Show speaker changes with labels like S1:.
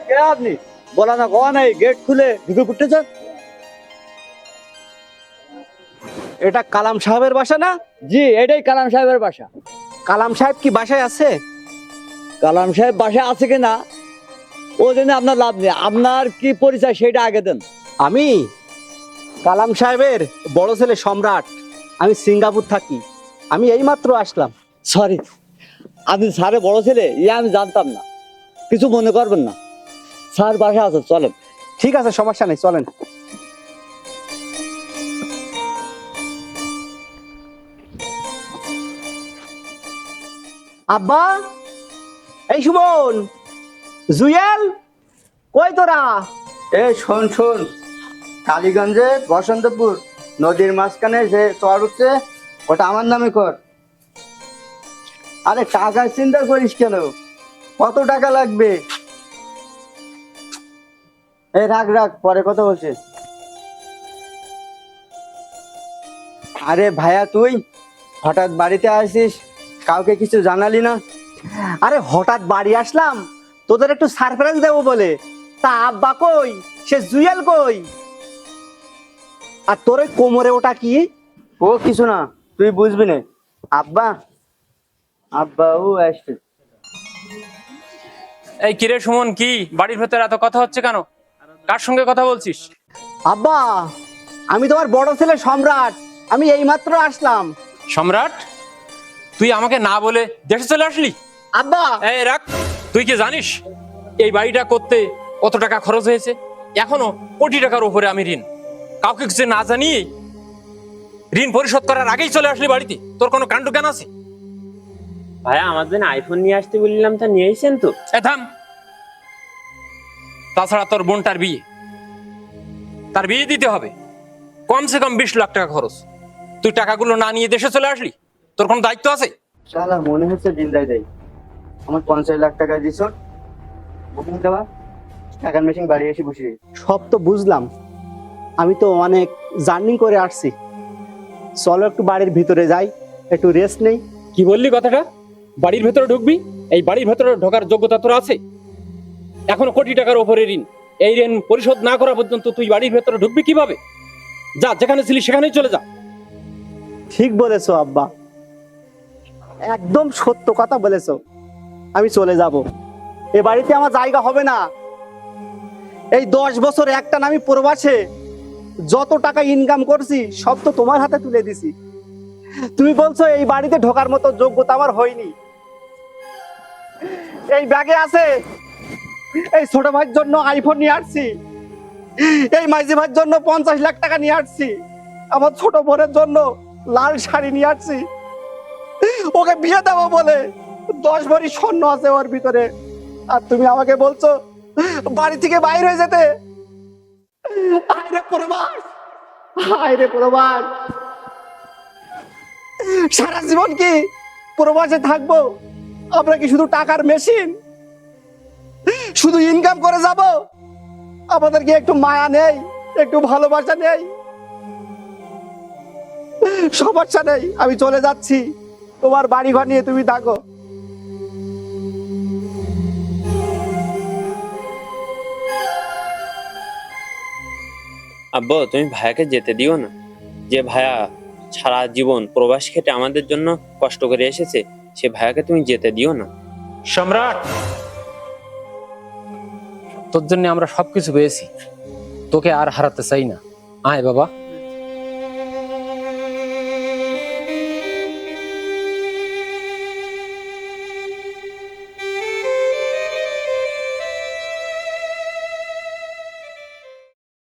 S1: কে আপনি? বলা না কওয়া নাই, গেট খুলে ঢুকে পড়তেছেন।
S2: এটা কালাম সাহেবের বাসা না?
S1: জি, এটাই কালাম সাহেবের বাসা।
S2: কালাম সাহেব কি বাসায় আছে?
S1: কালাম সাহেব বাসায় আছে কিনা ও জন্য আপনার লাভ নেই। আপনার কি পরিচয় সেটা আগে দেন।
S2: আমি কালাম সাহেবের বড় ছেলে সম্রাট। আমি সিঙ্গাপুর থাকি। আমি এইমাত্র আসলাম।
S1: সরি, আপনি স্যারের বড় ছেলে আমি জানতাম না, কিছু মনে করবেন না। স্যার বাসায় আছে, চলেন।
S2: ঠিক আছে, সমস্যা নেই, চলেন। আব্বা, এই সুমন, জুয়েল, কই তোরা?
S3: শোন শোন, কালীগঞ্জে বসন্তপুর নদীর মাঝখানে যে চর উঠছে ওটা আমার নামে কর। আরে টাকার চিন্তা করিস কেন? কত টাকা লাগবে? রাখ রাখ, পরে কথা বলছে। আরে ভাইয়া, তুই হঠাৎ বাড়িতে আসিস, কাউকে কিছু জানালি না?
S2: আরে হঠাৎ বাড়ি আসলাম তোদের একটু সারপ্রাইজ দেবো বলে। তা আব্বা কই? সে জুয়েল কই? আর তোর ওই কোমরে ওটা কি?
S3: ও কিছু না, তুই বুঝবি না। আব্বা, আব্বা ও আসছে।
S4: এই কিরে সুমন, কি বাড়ির ভেতরে এত কথা হচ্ছে কেন? কার সঙ্গে কথা বলছিস?
S2: আব্বা, আমি তোমার বড় ছেলে সম্রাট। আমি এইমাত্র আসলাম।
S4: সম্রাট, তুই আমাকে না বলে দেশে চলে আসলি?
S2: আব্বা,
S4: এই রাখ, তুই কি জানিস এই বাড়িটা করতে কত টাকা খরচ হয়েছে? এখনো কোটি টাকার উপরে আমি ঋণ। কাউকে কিছু না জানিয়ে ঋণ পরিশোধ করার আগেই চলে আসলি বাড়িতে। তোর কোনো কাণ্ড জ্ঞান আছে?
S5: ভাইয়া আমার জন্য আইফোন নিয়ে আসতে বললাম, তা নিয়ে এসেছেন তো?
S4: থাম। তাছাড়া তোর বোনটার বিয়ে, তার বিয়ে দিতে হবে, কমসে কম 20 লাখ টাকা খরচ। তুই টাকাগুলো না নিয়ে দেশে চলে আসলি, তোর কোনো দায়িত্ব আছে?
S3: শালা মনে হচ্ছে দিনদাই দেয়। আমার 50 লাখ টাকা দিছ, বুকিং দেওয়া টাকার মেশিন বাড়ি এসে বসে।
S2: সব তো বুঝলাম। আমি তো অনেক জার্নি করে আসছি। চলো একটু বাড়ির ভিতরে যাই, একটু রেস্ট নেই।
S4: কি বললি কথাটা? বাড়ির ভেতরে ঢুকবি? এই বাড়ির ভেতরে ঢোকার যোগ্যতা তোর আছে? এখনো কোটি টাকার উপরে ঋণ। এই ঋণ পরিশোধ না করা পর্যন্ত তুই বাড়ির ভেতরে ঢুকবি কিভাবে? যা, যেখানে ছিলি সেখানেই চলে যা।
S2: ঠিক বলেছো আব্বা, একদম সত্য কথা বলেছো। আমি চলে যাব। এ বাড়িতে আমার জায়গা হবে না। এই 10 বছর একটা আমি প্রবাসে যত টাকা ইনকাম করছি সব তো তোমার হাতে তুলে দিছি। তুমি বলছো এই বাড়িতে ঢোকার মতো যোগ্যতা আমার হয়নি। এই ব্যাগে আছে, এই ছোট ভাইয়ের জন্য আইফোন নিয়ে আসছি, এই মাইজি ভাইয়ের জন্য 50 লাখ টাকা নিয়ে আসছি, আমার ছোট বোনের জন্য লাল শাড়ি নিয়ে আসছি। ওকে বিয়ে দেবো বলে 10 ভরি স্বর্ণ আছে ওর ভিতরে। আর তুমি আমাকে বলছো বাড়ি থেকে বাইরে হয়ে যেতে। আইরে প্রবাস, আইরে প্রবাস, সারা জীবন কি প্রবাসে থাকবো? আমরা কি শুধু টাকার মেশিন? শুধু ইনকাম করে যাব? আমাদের কি একটু মায়া নেই, একটু ভালোবাসা নেই? সমস্যা নেই, আমি চলে যাচ্ছি। তোমার বাড়ি ঘর নিয়ে তুমি থাকো।
S5: আব্বু, তুমি ভাইয়াকে যেতে দিও না। যে ভাইয়া সারা জীবন প্রবাস খেটে আমাদের জন্য কষ্ট করে এসেছে, সে ভাইয়াকে তুমি যেতে দিও না।
S4: সম্রাট, তোর জন্য আমরা সবকিছু পেয়েছি, তোকে আর হারাতে চাই না। আয় বাবা।